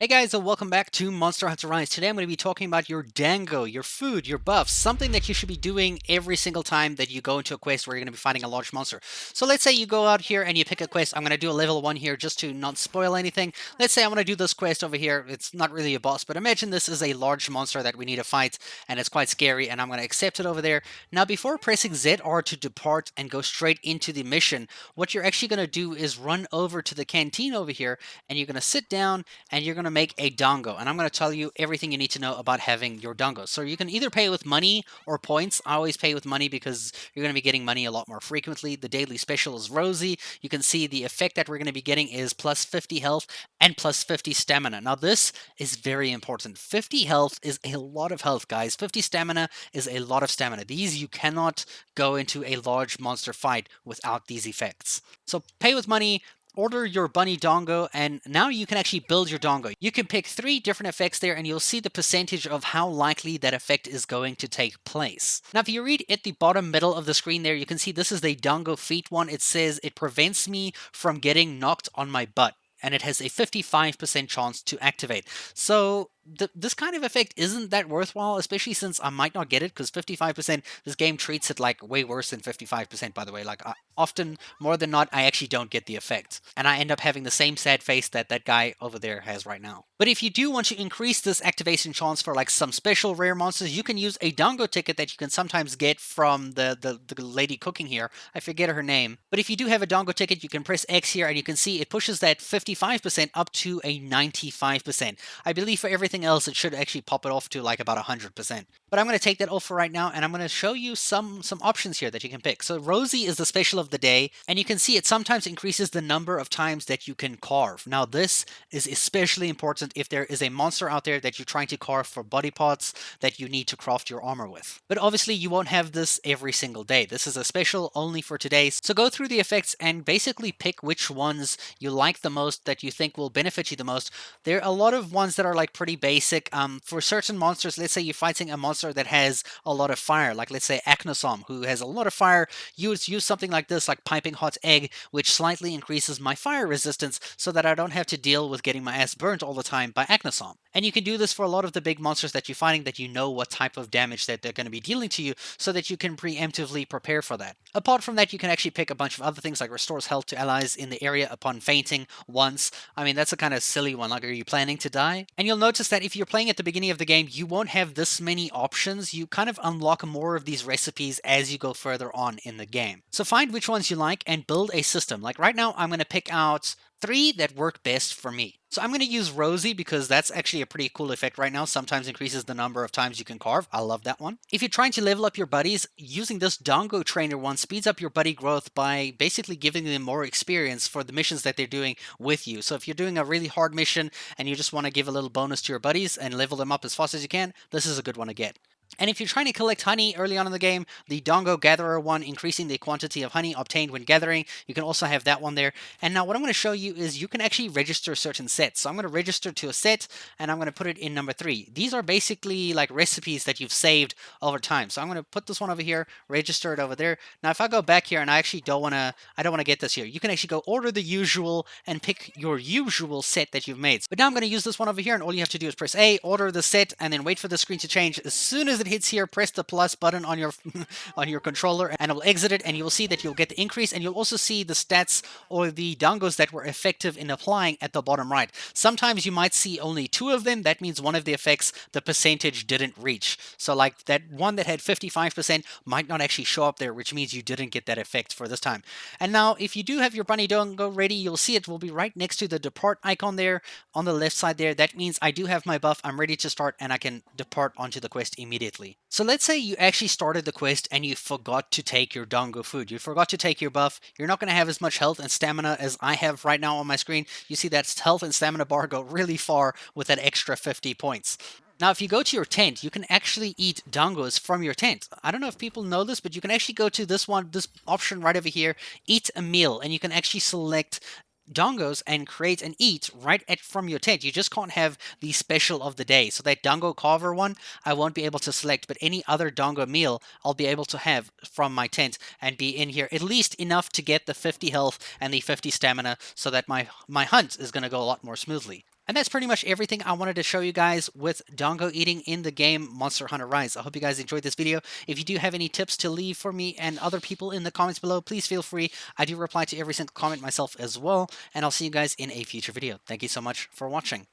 Hey guys, and welcome back to Monster Hunter Rise. Today I'm going to be talking about your dango, your food, your buffs, something that you should be doing every single time that you go into a quest where you're going to be fighting a large monster. So let's say you go out here and you pick a quest. I'm going to do a level 1 here just to not spoil anything. Let's say I want to do this quest over here. It's not really a boss, but imagine this is a large monster that we need to fight and it's quite scary, and I'm going to accept it over there. Now before pressing ZR to depart and go straight into the mission, what you're actually going to do is run over to the canteen over here and you're going to sit down and you're going to make a dango. And I'm going to tell you everything you need to know about having your dango. So you can either pay with money or points. I always pay with money because you're going to be getting money a lot more frequently. The daily special is Rosie. You can see the effect that we're going to be getting is plus 50 health and plus 50 stamina. Now this is very important. 50 health is a lot of health, guys. 50 stamina is a lot of stamina. These you cannot go into a large monster fight without these effects. So pay with money, order your bunny dongo, and now you can actually build your dongo. You can pick 3 different effects there and you'll see the percentage of how likely that effect is going to take place. Now if you read at the bottom middle of the screen there, you can see this is the dango feet one. It says it prevents me from getting knocked on my butt, and it has a 55% chance to activate. So this kind of effect isn't that worthwhile, especially since I might not get it, because 55%, this game treats it like way worse than 55%, by the way. Like, often, more than not, I actually don't get the effect. And I end up having the same sad face that that guy over there has right now. But if you do want to increase this activation chance for like some special rare monsters, you can use a dango ticket that you can sometimes get from the lady cooking here. I forget her name. But if you do have a dango ticket, you can press X here and you can see it pushes that 55% up to a 95%. I believe for everything else, it should actually pop it off to like about 100%. But I'm going to take that off for right now, and I'm going to show you some options here that you can pick. So Rosie is the special of the day, and you can see it sometimes increases the number of times that you can carve. Now this is especially important if there is a monster out there that you're trying to carve for body parts that you need to craft your armor with. But obviously you won't have this every single day. This is a special only for today. So go through the effects and basically pick which ones you like the most, that you think will benefit you the most. There are a lot of ones that are like pretty basic. For certain monsters, let's say you're fighting a monster that has a lot of fire, like let's say Aknosom, who has a lot of fire, you would use something like this, like Piping Hot Egg, which slightly increases my fire resistance so that I don't have to deal with getting my ass burnt all the time by Aknosom. And you can do this for a lot of the big monsters that you're fighting, that you know what type of damage that they're going to be dealing to you, so that you can preemptively prepare for that. Apart from that, you can actually pick a bunch of other things like restores health to allies in the area upon fainting once. I mean, that's a kind of silly one, like, are you planning to die? And you'll notice that if you're playing at the beginning of the game, you won't have this many options. You kind of unlock more of these recipes as you go further on in the game. So find which ones you like and build a system. Like right now, I'm going to pick out 3 that work best for me. So I'm going to use Rosie because that's actually a pretty cool effect right now. Sometimes increases the number of times you can carve. I love that one. If you're trying to level up your buddies, using this Dontgo Trainer one speeds up your buddy growth by basically giving them more experience for the missions that they're doing with you. So if you're doing a really hard mission and you just want to give a little bonus to your buddies and level them up as fast as you can, this is a good one to get. And if you're trying to collect honey early on in the game, the Dontgo Gatherer one, increasing the quantity of honey obtained when gathering, you can also have that one there. And now what I'm going to show you is you can actually register certain sets. So I'm going to register to a set, and I'm going to put it in number 3. These are basically like recipes that you've saved over time. So I'm going to put this one over here, register it over there. Now if I go back here and I don't want to get this here, you can actually go order the usual and pick your usual set that you've made. But now I'm going to use this one over here, and all you have to do is press A, order the set, and then wait for the screen to change. As soon as it hits here, press the plus button on your on your controller, and it will exit it, and you will see that you'll get the increase, and you'll also see the stats or the dangos that were effective in applying at the bottom right. Sometimes you might see only 2 of them. That means one of the effects, the percentage didn't reach. So like that one that had 55% might not actually show up there, which means you didn't get that effect for this time. And now if you do have your bunny dango ready, you'll see it will be right next to the depart icon there on the left side there. That means I do have my buff. I'm ready to start, and I can depart onto the quest immediately. So let's say you actually started the quest and you forgot to take your dango food. You forgot to take your buff. You're not going to have as much health and stamina as I have right now on my screen. You see that health and stamina bar go really far with that extra 50 points. Now, if you go to your tent, you can actually eat dangos from your tent. I don't know if people know this, but you can actually go to this option right over here, eat a meal, and you can actually select dangos and create and eat from your tent. You just can't have the special of the day. So that dango carver one, I won't be able to select, but any other dango meal I'll be able to have from my tent and be in here at least enough to get the 50 health and the 50 stamina so that my hunt is going to go a lot more smoothly. And that's pretty much everything I wanted to show you guys with Dongo eating in the game Monster Hunter Rise. I hope you guys enjoyed this video. If you do have any tips to leave for me and other people in the comments below, please feel free. I do reply to every single comment myself as well, and I'll see you guys in a future video. Thank you so much for watching.